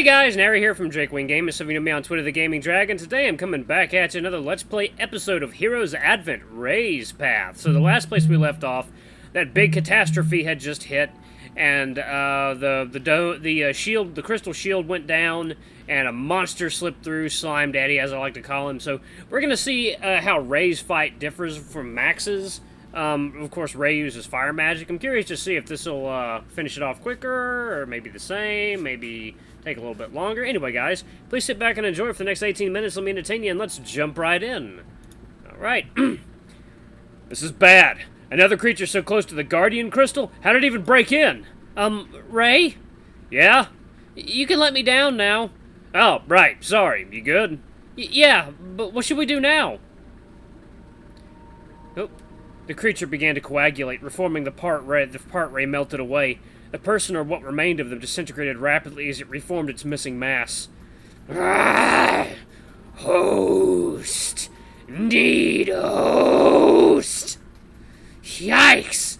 Hey guys, Nary here from Drake Wing Gaming. Some of you know me on Twitter, The Gaming Dragon. Today I'm coming back at you another Let's Play episode of Heroes Advent Ray's Path. So the last place we left off, that big catastrophe had just hit, and the crystal shield went down, and a monster slipped through, Slime Daddy, as I like to call him. So we're gonna see how Ray's fight differs from Max's. Of course, Ray uses fire magic. I'm curious to see if this will finish it off quicker, or maybe the same, maybe take a little bit longer. Anyway, guys, please sit back and enjoy it for the next 18 minutes. Let me entertain you, and let's jump right in. Alright. This is bad. Another creature so close to the Guardian Crystal? How did it even break in? Ray? Yeah? You can let me down now. Oh, right. Sorry. You good? Yeah, but what should we do now? Oh. The creature began to coagulate, reforming the part Ray melted away. The person, or what remained of them, disintegrated rapidly as it reformed its missing mass. Host! Need host! Yikes!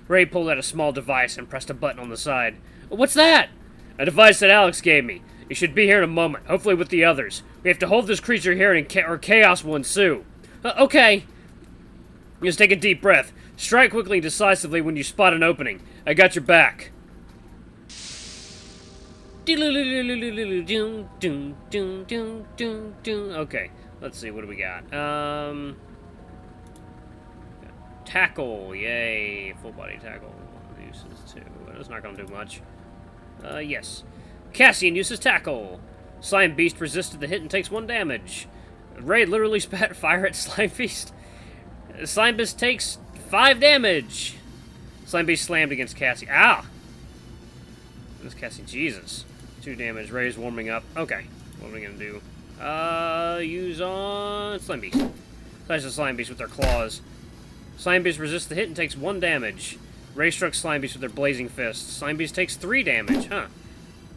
Ray pulled out a small device and pressed a button on the side. What's that? A device that Alex gave me. It should be here in a moment, hopefully with the others. We have to hold this creature here or chaos will ensue. Okay. Just take a deep breath. Strike quickly and decisively when you spot an opening. I got your back. Okay, let's see, what do we got? Tackle, yay, full body tackle. Uses 2, it's not gonna do much. Yes. Cassian uses tackle. Slime Beast resisted the hit and takes 1 damage. Ray literally spat fire at Slime Beast. Slime Beast takes 5 damage. Slime Beast slammed against Cassie. Ah! This Cassie, Jesus. 2 damage. Ray's warming up. Okay. What are we gonna do? Use on Slime Beast. Slash the Slime Beast with their claws. Slime Beast resists the hit and takes 1 damage. Ray struck Slime Beast with their blazing fists. Slime Beast takes 3 damage. Huh.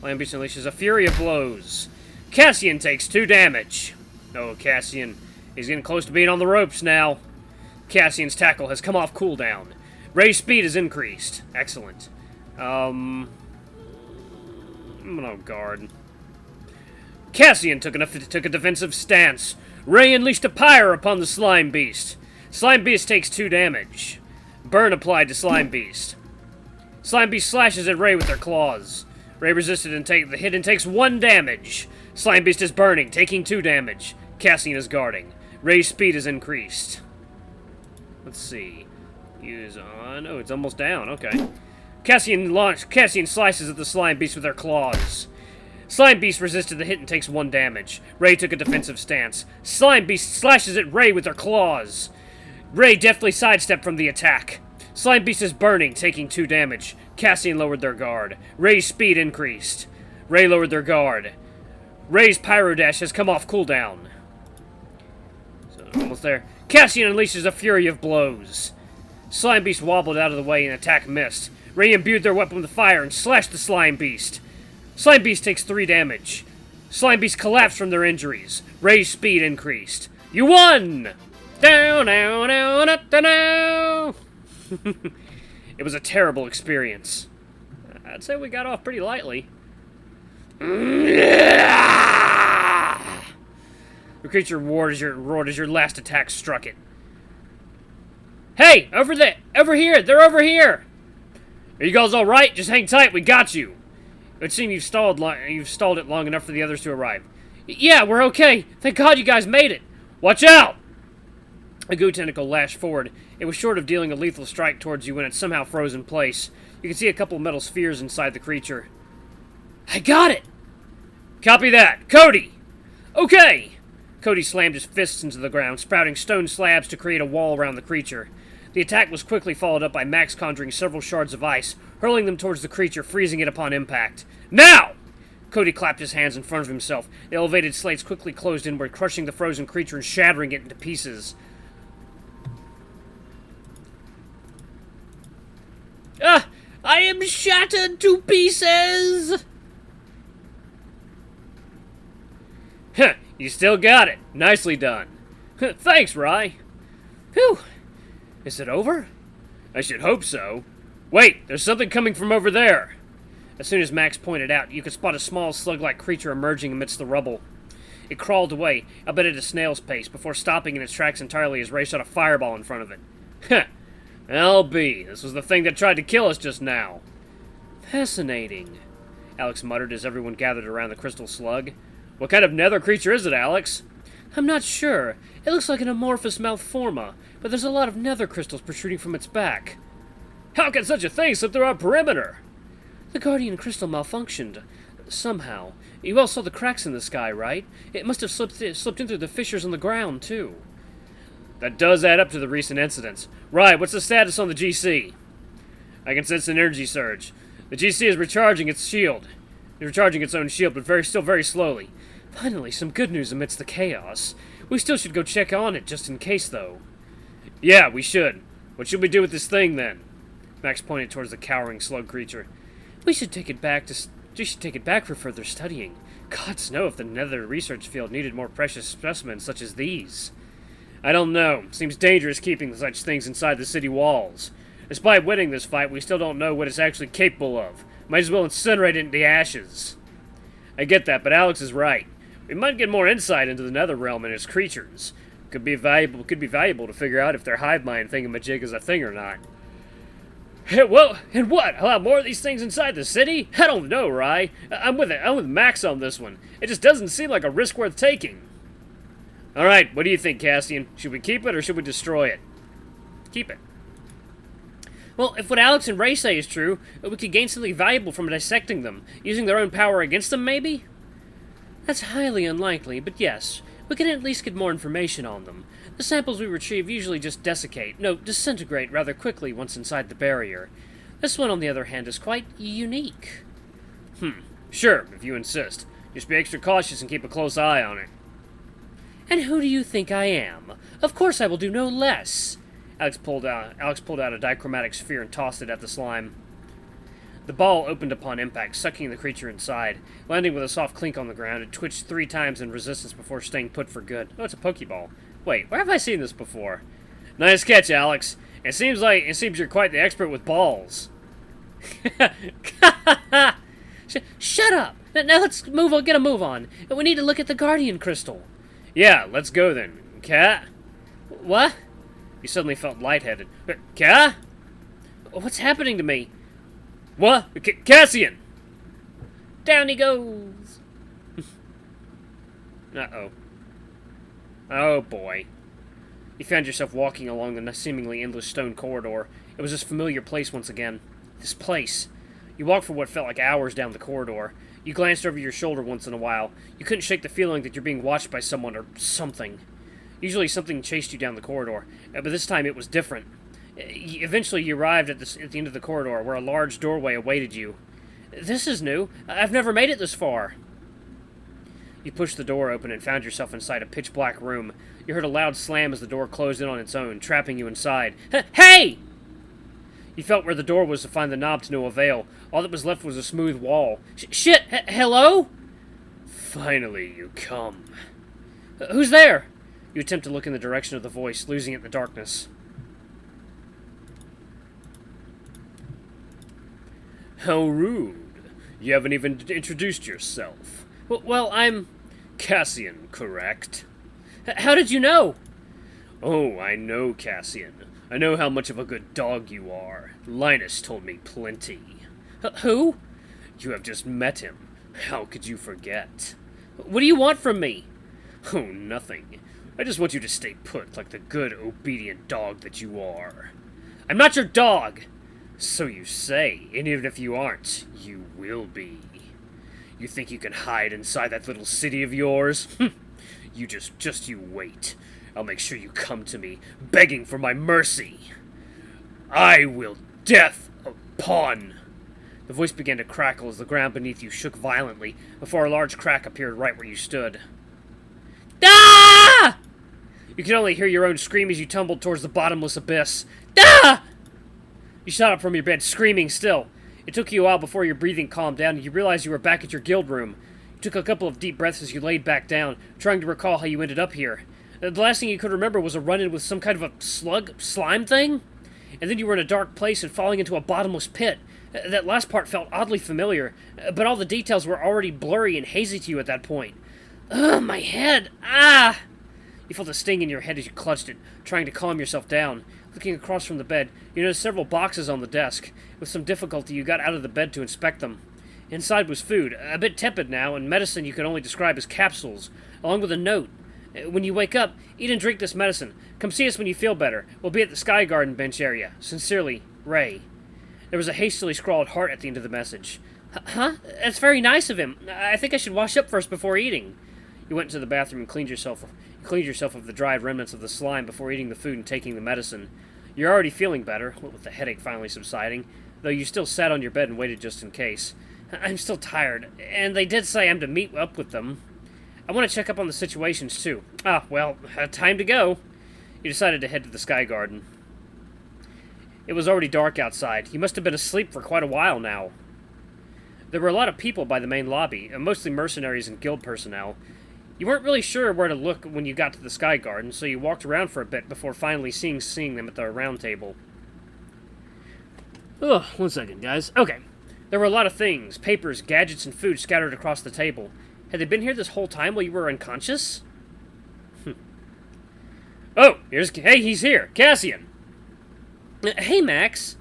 Slime Beast unleashes a fury of blows. Cassian takes 2 damage. Oh, Cassian. He's getting close to being on the ropes now. Cassian's tackle has come off cooldown. Ray's speed is increased. Excellent. I'm gonna guard. Cassian took a defensive stance. Ray unleashed a pyre upon the Slime Beast. Slime Beast takes 2 damage. Burn applied to Slime Beast. Slime Beast slashes at Ray with their claws. Ray resisted the hit and takes 1 damage. Slime Beast is burning, taking 2 damage. Cassian is guarding. Ray's speed is increased. Let's see. Use on... Oh, it's almost down. Okay. Cassian slices at the Slime Beast with their claws. Slime Beast resisted the hit and takes 1 damage. Ray took a defensive stance. Slime Beast slashes at Ray with their claws. Ray deftly sidestepped from the attack. Slime Beast is burning, taking 2 damage. Cassian lowered their guard. Ray's speed increased. Ray lowered their guard. Ray's Pyro Dash has come off cooldown. So, almost there. Cassian unleashes a fury of blows. Slime Beast wobbled out of the way and attack missed. Ray imbued their weapon with fire and slashed the Slime Beast. Slime Beast takes 3 damage. Slime Beast collapsed from their injuries. Ray's speed increased. You won! Down, down, down, down, down. It was a terrible experience. I'd say we got off pretty lightly. The creature roared as your last attack struck it. Hey! Over there! Over here! They're over here! Are you guys alright? Just hang tight, we got you! It would seem you've stalled it long enough for the others to arrive. Yeah, we're okay! Thank God you guys made it! Watch out! A goo tentacle lashed forward. It was short of dealing a lethal strike towards you when it somehow froze in place. You could see a couple metal spheres inside the creature. I got it! Copy that! Cody! Okay! Cody slammed his fists into the ground, sprouting stone slabs to create a wall around the creature. The attack was quickly followed up by Max conjuring several shards of ice, hurling them towards the creature, freezing it upon impact. Now! Cody clapped his hands in front of himself. The elevated slates quickly closed inward, crushing the frozen creature and shattering it into pieces. Ah! I am shattered to pieces! Huh, you still got it. Nicely done. Thanks, Ray. Whew. Is it over? I should hope so. Wait, there's something coming from over there. As soon as Max pointed out, you could spot a small slug-like creature emerging amidst the rubble. It crawled away, albeit at a snail's pace, before stopping in its tracks entirely as Ray shot a fireball in front of it. Heh. LB, this was the thing that tried to kill us just now. Fascinating, Alex muttered as everyone gathered around the crystal slug. What kind of nether creature is it, Alex? I'm not sure. It looks like an amorphous malforma, but there's a lot of nether crystals protruding from its back. How can such a thing slip through our perimeter? The guardian crystal malfunctioned. Somehow. You all saw the cracks in the sky, right? It must have slipped in through the fissures on the ground, too. That does add up to the recent incidents. Right, what's the status on the GC? I can sense an energy surge. The GC is recharging its shield. It's recharging its own shield, but still very slowly. Finally, some good news amidst the chaos. We still should go check on it, just in case, though. Yeah, we should. What should we do with this thing, then? Max pointed towards the cowering slug creature. We should take it back for further studying. Gods know if the nether research field needed more precious specimens such as these. I don't know. Seems dangerous keeping such things inside the city walls. Despite winning this fight, we still don't know what it's actually capable of. Might as well incinerate it into ashes. I get that, but Alex is right. We might get more insight into the nether realm and its creatures. Could be valuable to figure out if their hive mind thingamajig is a thing or not. Hey, well, and what? Allow more of these things inside the city? I don't know, Rai. I'm with Max on this one. It just doesn't seem like a risk worth taking. Alright, what do you think, Cassian? Should we keep it or should we destroy it? Keep it. Well, if what Alex and Ray say is true, we could gain something valuable from dissecting them, using their own power against them, maybe? That's highly unlikely, but yes, we can at least get more information on them. The samples we retrieve usually just disintegrate rather quickly once inside the barrier. This one, on the other hand, is quite unique. Sure, if you insist. Just be extra cautious and keep a close eye on it. And who do you think I am? Of course I will do no less. Alex pulled out a dichromatic sphere and tossed it at the slime. The ball opened upon impact, sucking the creature inside. Landing with a soft clink on the ground, it twitched 3 times in resistance before staying put for good. Oh, it's a Pokeball. Wait, where have I seen this before? Nice catch, Alex. It seems you're quite the expert with balls. Shut up! Now let's get a move on. We need to look at the Guardian Crystal. Yeah, let's go then. Cat? What? You suddenly felt lightheaded. Cat? What's happening to me? What? Cassian! Down he goes! Uh-oh. Oh, boy. You found yourself walking along the seemingly endless stone corridor. It was this familiar place once again. This place. You walked for what felt like hours down the corridor. You glanced over your shoulder once in a while. You couldn't shake the feeling that you're being watched by someone or something. Usually something chased you down the corridor, but this time it was different. Eventually you arrived at the end of the corridor, where a large doorway awaited you. This is new. I've never made it this far. You pushed the door open and found yourself inside a pitch-black room. You heard a loud slam as the door closed in on its own, trapping you inside. Hey! You felt where the door was to find the knob to no avail. All that was left was a smooth wall. Shit! Hello? Finally, you come. Who's there? You attempt to look in the direction of the voice, losing it in the darkness. How rude. You haven't even introduced yourself. Well, I'm Cassian, correct? How did you know? Oh, I know Cassian. I know how much of a good dog you are. Linus told me plenty. Who? You have just met him. How could you forget? What do you want from me? Oh, nothing. I just want you to stay put like the good, obedient dog that you are. I'm not your dog! So you say, and even if you aren't, you will be. You think you can hide inside that little city of yours? You just you wait. I'll make sure you come to me, begging for my mercy. I will death upon... The voice began to crackle as the ground beneath you shook violently, before a large crack appeared right where you stood. Ah! You could only hear your own scream as you tumbled towards the bottomless abyss. Ah! You shot up from your bed, screaming still. It took you a while before your breathing calmed down and you realized you were back at your guild room. You took a couple of deep breaths as you laid back down, trying to recall how you ended up here. The last thing you could remember was a run-in with some kind of a slime thing? And then you were in a dark place and falling into a bottomless pit. That last part felt oddly familiar, but all the details were already blurry and hazy to you at that point. Ugh, my head! Ah! You felt a sting in your head as you clutched it, trying to calm yourself down. Looking across from the bed, you noticed several boxes on the desk. With some difficulty, you got out of the bed to inspect them. Inside was food, a bit tepid now, and medicine you could only describe as capsules, along with a note. When you wake up, eat and drink this medicine. Come see us when you feel better. We'll be at the Sky Garden bench area. Sincerely, Ray. There was a hastily scrawled heart at the end of the message. Huh? That's very nice of him. I think I should wash up first before eating. You went into the bathroom and cleaned yourself of the dried remnants of the slime before eating the food and taking the medicine. You're already feeling better, with the headache finally subsiding, though you still sat on your bed and waited just in case. I'm still tired, and they did say I'm to meet up with them. I want to check up on the situations, too. Well, time to go. You decided to head to the Sky Garden. It was already dark outside. You must have been asleep for quite a while now. There were a lot of people by the main lobby, mostly mercenaries and guild personnel. You weren't really sure where to look when you got to the Sky Garden, so you walked around for a bit before finally seeing them at the round table. Ugh, 1 second, guys. Okay. There were a lot of things, papers, gadgets, and food scattered across the table. Had they been here this whole time while you were unconscious? Oh, hey, he's here. Cassian! Hey, Max.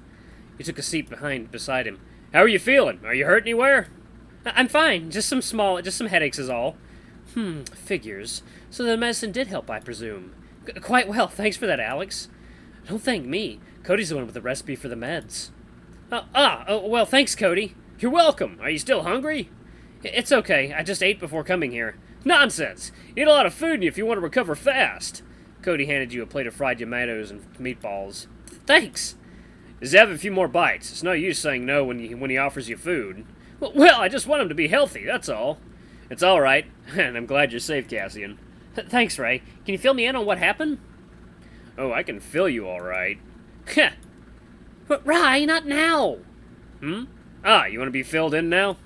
You took a seat beside him. How are you feeling? Are you hurt anywhere? I'm fine. Just some headaches is all. Figures. So the medicine did help, I presume. Quite well. Thanks for that, Alex. Don't thank me. Cody's the one with the recipe for the meds. Well, thanks, Cody. You're welcome. Are you still hungry? It's okay. I just ate before coming here. Nonsense. You eat a lot of food if you want to recover fast. Cody handed you a plate of fried tomatoes and meatballs. Thanks. Just have a few more bites. It's no use saying no when he offers you food. Well, I just want him to be healthy, that's all. It's all right, and I'm glad you're safe, Cassian. Thanks, Ray. Can you fill me in on what happened? Oh, I can fill you all right. Heh. But Ray, not now. You want to be filled in now?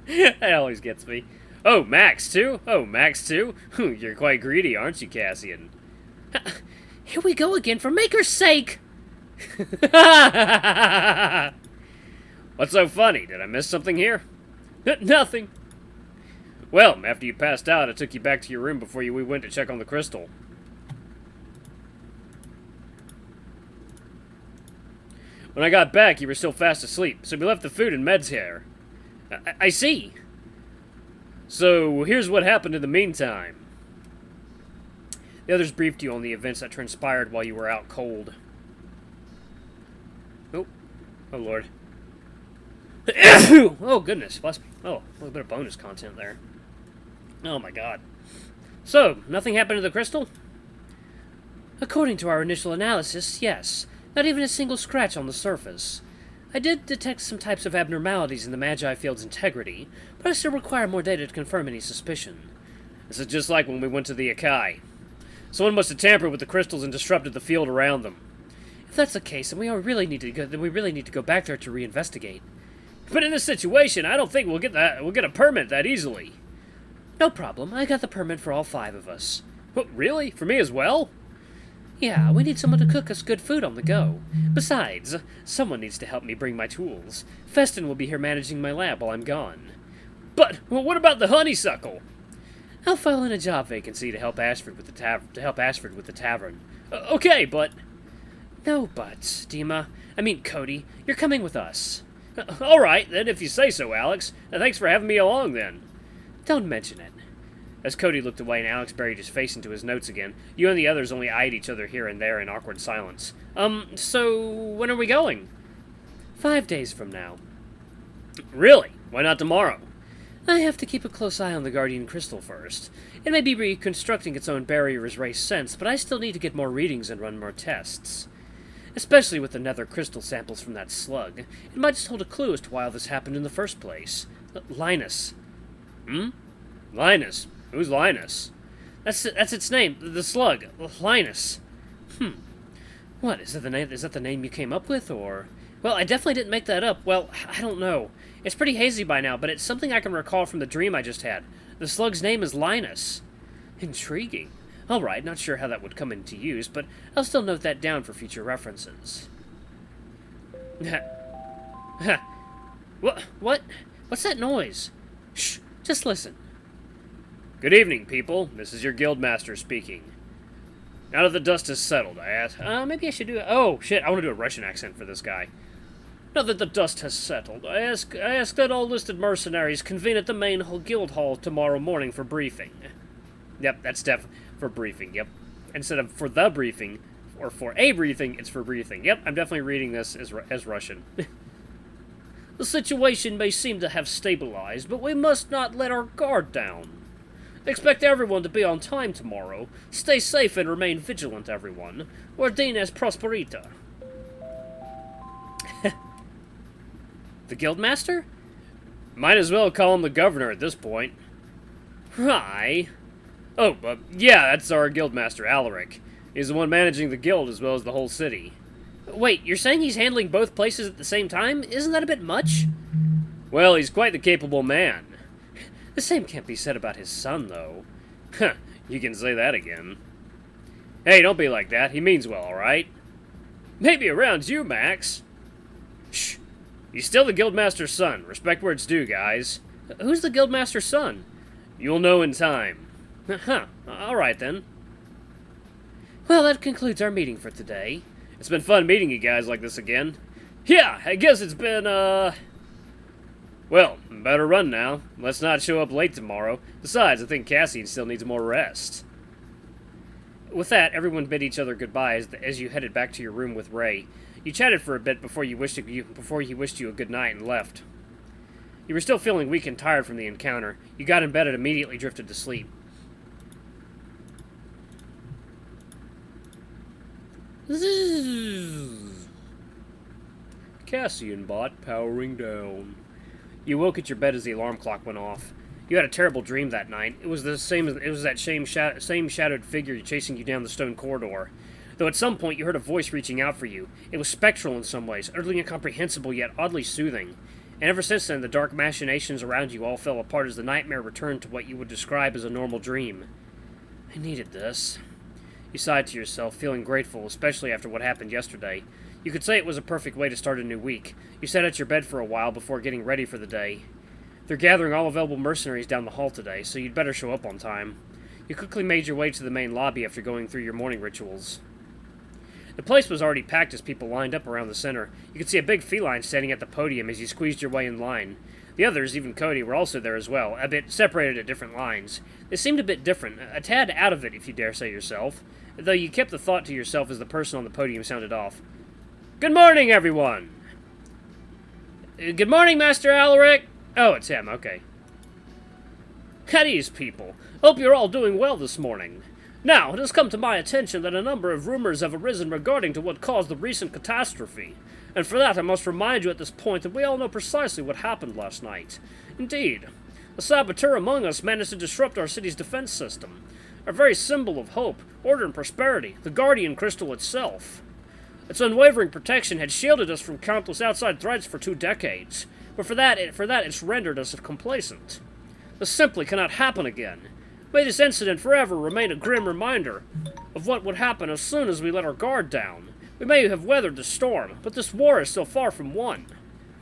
That always gets me. Oh, Max, too? You're quite greedy, aren't you, Cassian? Here we go again, for maker's sake! What's so funny? Did I miss something here? Nothing. Well, after you passed out, I took you back to your room before we went to check on the crystal. When I got back, you were still fast asleep, so we left the food and meds here. I see. So, here's what happened in the meantime. The others briefed you on the events that transpired while you were out cold. Oh Lord. Oh, goodness. Bless me. Oh, a little bit of bonus content there. Oh, my God. So, nothing happened to the crystal? According to our initial analysis, yes. Not even a single scratch on the surface. I did detect some types of abnormalities in the Magi field's integrity, but I still require more data to confirm any suspicion. This is just like when we went to the Akai. Someone must have tampered with the crystals and disrupted the field around them. If that's the case, then we really need to go back there to reinvestigate. But in this situation, I don't think we'll get a permit that easily. No problem. I got the permit for all 5 of us. What, really? For me as well? Yeah, we need someone to cook us good food on the go. Besides, someone needs to help me bring my tools. Feston will be here managing my lab while I'm gone. But what about the honeysuckle? I'll file in a job vacancy to help Ashford with the tavern. Okay, but no buts, Dima. Cody, you're coming with us. All right, then, if you say so, Alex. Thanks for having me along, then. Don't mention it. As Cody looked away and Alex buried his face into his notes again, you and the others only eyed each other here and there in awkward silence. So when are we going? 5 days from now. Really? Why not tomorrow? I have to keep a close eye on the Guardian Crystal first. It may be reconstructing its own barrier as Ray sensed, but I still need to get more readings and run more tests. Especially with the nether crystal samples from that slug. It might just hold a clue as to why all this happened in the first place. Linus. Linus? Who's Linus? That's its name. The slug. Linus. What, is that the name you came up with, or? Well, I definitely didn't make that up. Well, I don't know. It's pretty hazy by now, but it's something I can recall from the dream I just had. The slug's name is Linus. Intriguing. Alright, not sure how that would come into use, but I'll still note that down for future references. What? What's that noise? Shh, just listen. Good evening, people. This is your Guildmaster speaking. Now that the dust has settled, I ask... maybe I should do... Oh, shit, I want to do a Russian accent for this guy. Now that the dust has settled, I ask that all listed mercenaries convene at the main guild hall tomorrow morning for briefing. Yep, that's for briefing, yep. Instead of for the briefing, or for a briefing, it's for briefing. Yep, I'm definitely reading this as Russian. The situation may seem to have stabilized, but we must not let our guard down. Expect everyone to be on time tomorrow. Stay safe and remain vigilant, everyone. Ordine as prosperita. The Guildmaster? Might as well call him the governor at this point. Hi. Oh, yeah, that's our Guildmaster, Alaric. He's the one managing the guild as well as the whole city. Wait, you're saying he's handling both places at the same time? Isn't that a bit much? Well, he's quite the capable man. The same can't be said about his son, though. Huh, you can say that again. Hey, don't be like that. He means well, alright? Maybe around you, Max. Shh. He's still the Guildmaster's son. Respect where it's due, guys. Who's the Guildmaster's son? You'll know in time. Huh. Alright, then. Well, that concludes our meeting for today. It's been fun meeting you guys like this again. Yeah, I guess it's been, Well, better run now. Let's not show up late tomorrow. Besides, I think Cassian still needs more rest. With that, everyone bid each other goodbye as you headed back to your room with Ray. You chatted for a bit before he wished you a good night and left. You were still feeling weak and tired from the encounter. You got in bed and immediately drifted to sleep. Cassian bot powering down. You woke at your bed as the alarm clock went off. You had a terrible dream that night. It was that same shadowed figure chasing you down the stone corridor. Though at some point you heard a voice reaching out for you. It was spectral in some ways, utterly incomprehensible yet oddly soothing. And ever since then, the dark machinations around you all fell apart as the nightmare returned to what you would describe as a normal dream. I needed this. You sighed to yourself, feeling grateful, especially after what happened yesterday. You could say it was a perfect way to start a new week. You sat at your bed for a while before getting ready for the day. They're gathering all available mercenaries down the hall today, so you'd better show up on time. You quickly made your way to the main lobby after going through your morning rituals. The place was already packed as people lined up around the center. You could see a big feline standing at the podium as you squeezed your way in line. The others, even Cody, were also there as well, a bit separated at different lines. They seemed a bit different, a tad out of it, if you dare say yourself, though you kept the thought to yourself as the person on the podium sounded off. Good morning, everyone! Good morning, Master Alaric! Oh, it's him, okay. At ease, people. Hope you're all doing well this morning. Now, it has come to my attention that a number of rumors have arisen regarding to what caused the recent catastrophe. And for that, I must remind you at this point that we all know precisely what happened last night. Indeed, a saboteur among us managed to disrupt our city's defense system. Our very symbol of hope, order, and prosperity, the Guardian Crystal itself. Its unwavering protection had shielded us from countless outside threats for 2 decades, but for that it's rendered us complacent. This simply cannot happen again. May this incident forever remain a grim reminder of what would happen as soon as we let our guard down. We may have weathered the storm, but this war is still far from won.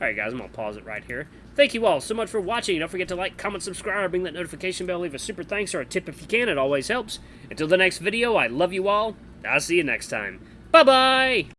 Alright guys, I'm gonna pause it right here. Thank you all so much for watching. Don't forget to like, comment, subscribe, ring that notification bell, leave a super thanks or a tip if you can. It always helps. Until the next video, I love you all. I'll see you next time. Bye-bye!